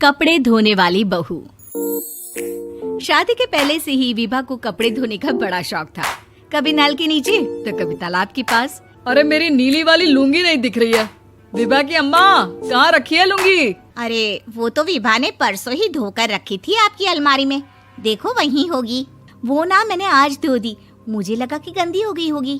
कपड़े धोने वाली बहू। शादी के पहले से ही विभा को कपड़े धोने का बड़ा शौक था। कभी नल के नीचे तो कभी तालाब के पास। अरे मेरी नीली वाली लुंगी नहीं दिख रही है। विभा की अम्मा, कहाँ रखी है लुंगी? अरे वो तो विभा ने परसों ही धोकर रखी थी आपकी अलमारी में, देखो वहीं होगी। वो ना मैंने आज धो दी, मुझे लगा कि गंदी हो गई होगी।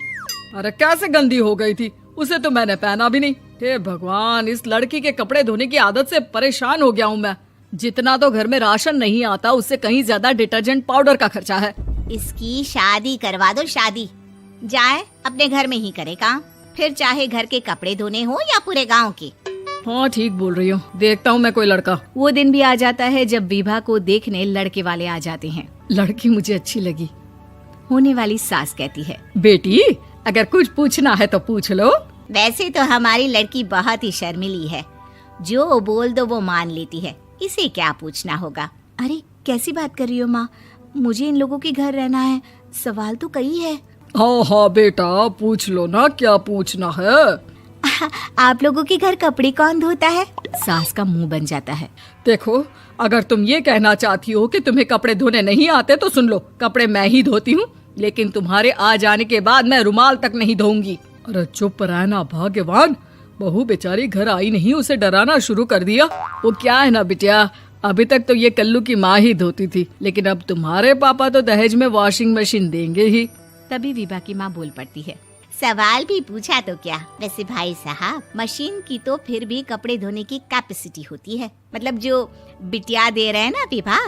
अरे कैसे गंदी हो गई थी? उसे तो मैंने पहना भी नहीं। हे भगवान, इस लड़की के कपड़े धोने की आदत से परेशान हो गया हूँ मैं। जितना तो घर में राशन नहीं आता, उससे कहीं ज्यादा डिटर्जेंट पाउडर का खर्चा है। इसकी शादी करवा दो, शादी जाए अपने घर में ही करे काम, फिर चाहे घर के कपड़े धोने हो या पूरे गांव के। हाँ ठीक बोल रही हूँ, देखता हूँ मैं कोई लड़का। वो दिन भी आ जाता है जब विभा को देखने लड़के वाले आ जाते हैं। लड़की मुझे अच्छी लगी। होने वाली सास कहती है, बेटी अगर कुछ पूछना है तो पूछ लो। वैसे तो हमारी लड़की बहुत ही शर्मीली है, जो बोल दो वो मान लेती है, इसे क्या पूछना होगा। अरे कैसी बात कर रही हो माँ, मुझे इन लोगों के घर रहना है, सवाल तो कई है। हाँ हाँ बेटा, पूछ लो ना, क्या पूछना है। आप लोगों के घर कपड़े कौन धोता है? सास का मुंह बन जाता है। देखो, अगर तुम ये कहना चाहती हो कि तुम्हें कपड़े धोने नहीं आते तो सुन लो, कपड़े मैं ही धोती हूँ, लेकिन तुम्हारे आ जाने के बाद मैं रुमाल तक नहीं धोऊंगी। अरे चुप रहना भाग्यवान, बहू बेचारी घर आई नहीं, उसे डराना शुरू कर दिया। वो क्या है ना बिटिया, अभी तक तो ये कल्लू की माँ ही धोती थी, लेकिन अब तुम्हारे पापा तो दहेज में वॉशिंग मशीन देंगे ही। तभी विभा की माँ बोल पड़ती है, सवाल भी पूछा तो क्या। वैसे भाई साहब, मशीन की तो फिर भी कपड़े धोने की कैपेसिटी होती है। मतलब जो बिटिया दे रहे हैं ना विभा,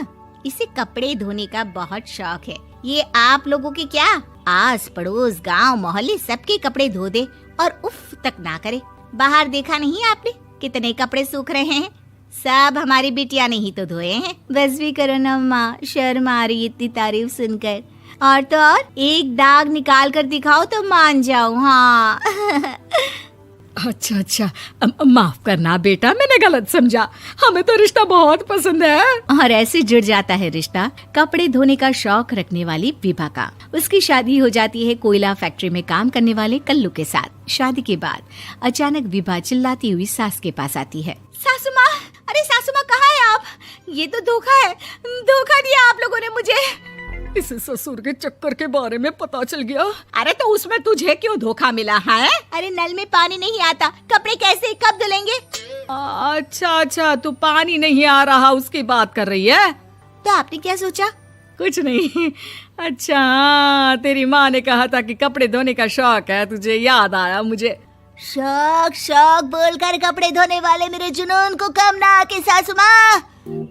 इसे कपड़े धोने का बहुत शौक है। ये आप लोगों के क्या, आस पड़ोस गांव मोहल्ले सबके कपड़े धो दे और उफ तक ना करे। बाहर देखा नहीं आपने कितने कपड़े सूख रहे हैं? सब हमारी बिटिया ने ही तो धोए हैं। बस भी करो ना माँ, शर्म आ रही इतनी तारीफ सुनकर। और तो और एक दाग निकाल कर दिखाओ तो मान जाऊं। हाँ अच्छा, माफ करना बेटा, मैंने गलत समझा। हमें तो रिश्ता बहुत पसंद है। और ऐसे जुड़ जाता है रिश्ता कपड़े धोने का शौक रखने वाली विभा का। उसकी शादी हो जाती है कोयला फैक्ट्री में काम करने वाले कल्लू के साथ। शादी के बाद अचानक विभा चिल्लाती हुई सास के पास आती है। सासू माँ, अरे सासू माँ कहाँ है आप? ये तो धोखा है, धोखा दिया आप लोगों ने मुझे। इसे ससुर के चक्कर के बारे में पता चल गया। अरे तो उसमें तुझे क्यों धोखा मिला है? अरे नल में पानी नहीं आता, कपड़े कैसे कब धुलेंगे? अच्छा, तू पानी नहीं आ रहा उसकी बात कर रही है। तो आपने क्या सोचा? कुछ नहीं। अच्छा, तेरी माँ ने कहा था कि कपड़े धोने का शौक है तुझे, याद आया मुझे। शौक बोलकर कपड़े धोने वाले मेरे जुनून को कम ना आके सासू माँ,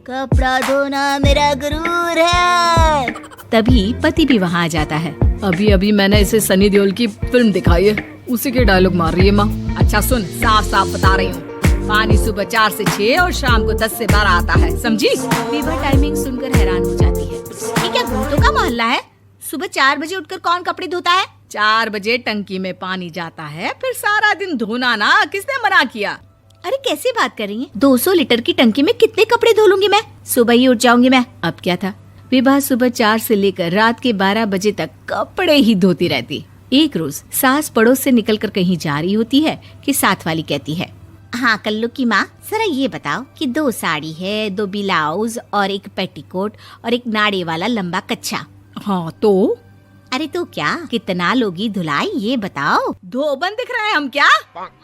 कपड़ा धोना मेरा गुरूर है। तभी पति भी वहाँ आ जाता है। अभी मैंने इसे सनी देओल की फिल्म दिखाई है, उसी के डायलॉग मार रही है माँ। अच्छा सुन, साफ बता रही हूँ, पानी सुबह 4 से 6 और शाम को 10 से 12 आता है, समझी? विभा टाइमिंग सुनकर हैरान हो जाती है। ये क्या भूतों का मोहल्ला है? सुबह 4 बजे उठकर कौन कपड़े धोता है? 4 बजे टंकी में पानी जाता है, फिर सारा दिन धोना ना, किसने मना किया? अरे कैसी बात कर रही हैं? 200 लीटर की टंकी में कितने कपड़े धो लूंगी मैं? सुबह ही उठ जाऊंगी मैं। अब क्या था, विभा सुबह 4 से लेकर रात के 12 बजे तक कपड़े ही धोती रहती। एक रोज सास पड़ोस से निकलकर कहीं जा रही होती है कि साथ वाली कहती है, हाँ कल्लू की माँ, जरा ये बताओ कि 2 साड़ी है, 2 ब्लाउज और एक पेटीकोट और एक नाड़े वाला लंबा कच्छा। हाँ तो? अरे तो क्या, कितना लोगी धुलाई ये बताओ। धोबन दिख रहे हैं हम क्या?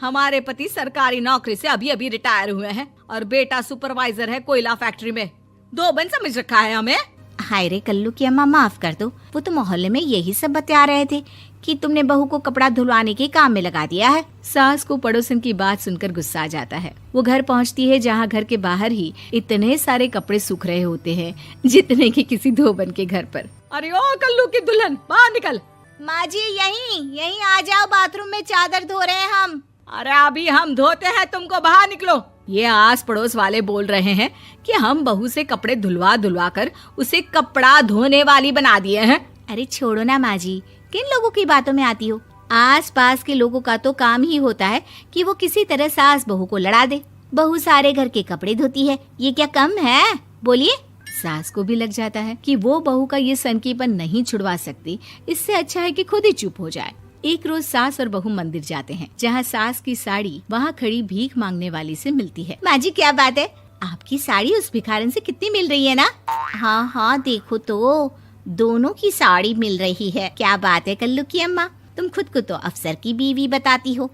हमारे पति सरकारी नौकरी से अभी रिटायर हुए हैं और बेटा सुपरवाइजर है कोयला फैक्ट्री में। धोबन समझ रखा है हमें? हाय रे कल्लू की अम्मा, माफ कर दो, वो तो मोहल्ले में यही सब बता रहे थे कि तुमने बहू को कपड़ा धुलवाने के काम में लगा दिया है। सास को पड़ोसन की बात सुनकर गुस्सा आ जाता है। वो घर पहुंचती है जहां घर के बाहर ही इतने सारे कपड़े सूख रहे होते हैं जितने कि किसी धोबन के घर पर। अरे ओ कल्लू की दुल्हन, बाहर निकल। माँ जी यहीं आ जाओ, बाथरूम में चादर धो रहे हैं हम। अरे अभी हम धोते हैं, तुमको बाहर निकलो। ये आस पड़ोस वाले बोल रहे हैं कि हम बहू से कपड़े धुलवा कर उसे कपड़ा धोने वाली बना दिए हैं। अरे छोड़ो ना माँ जी, किन लोगों की बातों में आती हो? आस पास के लोगों का तो काम ही होता है कि वो किसी तरह सास बहू को लड़ा दे। बहू सारे घर के कपड़े धोती है, ये क्या कम है? बोलिए। सास को भी लग जाता है कि वो बहू का ये सनकीपन नहीं छुड़वा सकती, इससे अच्छा है कि खुद ही चुप हो जाए। एक रोज सास और बहू मंदिर जाते हैं, जहाँ सास की साड़ी वहाँ खड़ी भीख मांगने वाली से मिलती है। माँ जी क्या बात है, आपकी साड़ी उस भिखारन से कितनी मिल रही है ना? हाँ हाँ देखो तो, दोनों की साड़ी मिल रही है। क्या बात है कल्लू की अम्मा, तुम खुद को तो अफसर की बीवी बताती हो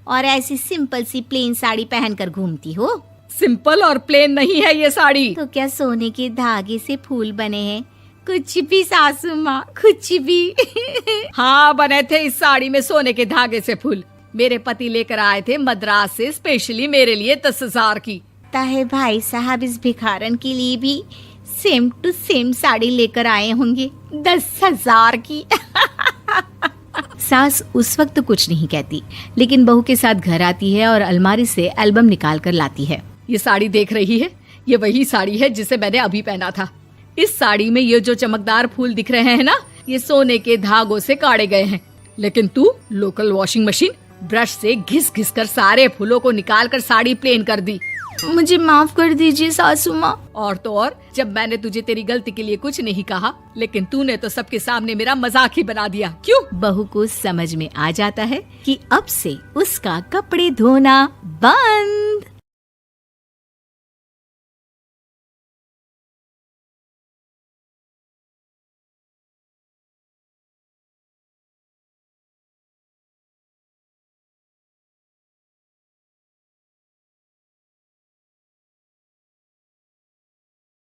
और ऐसी सिंपल सी प्लेन साड़ी पहनकर घूमती हो। सिंपल और प्लेन नहीं है ये साड़ी। तो क्या सोने के धागे से फूल बने हैं? कुछ भी सासू माँ, कुछ भी। हाँ बने थे इस साड़ी में सोने के धागे से फूल। मेरे पति लेकर आए थे मद्रास से स्पेशली मेरे लिए 10,000 की। ताहे भाई साहब इस भिखारन के लिए भी सेम टू सेम साड़ी लेकर आए होंगे 10,000 की। सास उस वक्त तो कुछ नहीं कहती, लेकिन बहू के साथ घर आती है और अलमारी से एल्बम निकाल कर लाती है। ये साड़ी देख रही है, ये वही साड़ी है जिसे मैंने अभी पहना था। इस साड़ी में ये जो चमकदार फूल दिख रहे हैं ना, ये सोने के धागों से काढ़े गए हैं। लेकिन तू लोकल वॉशिंग मशीन ब्रश से घिस घिस कर सारे फूलों को निकाल कर साड़ी प्लेन कर दी। मुझे माफ कर दीजिए सासू माँ। और तो और, जब मैंने तुझे तेरी गलती के लिए कुछ नहीं कहा, लेकिन तूने तो सबके सामने मेरा मजाक ही बना दिया। क्यों? बहू को समझ में आ जाता है कि अब से उसका कपड़े धोना बंद।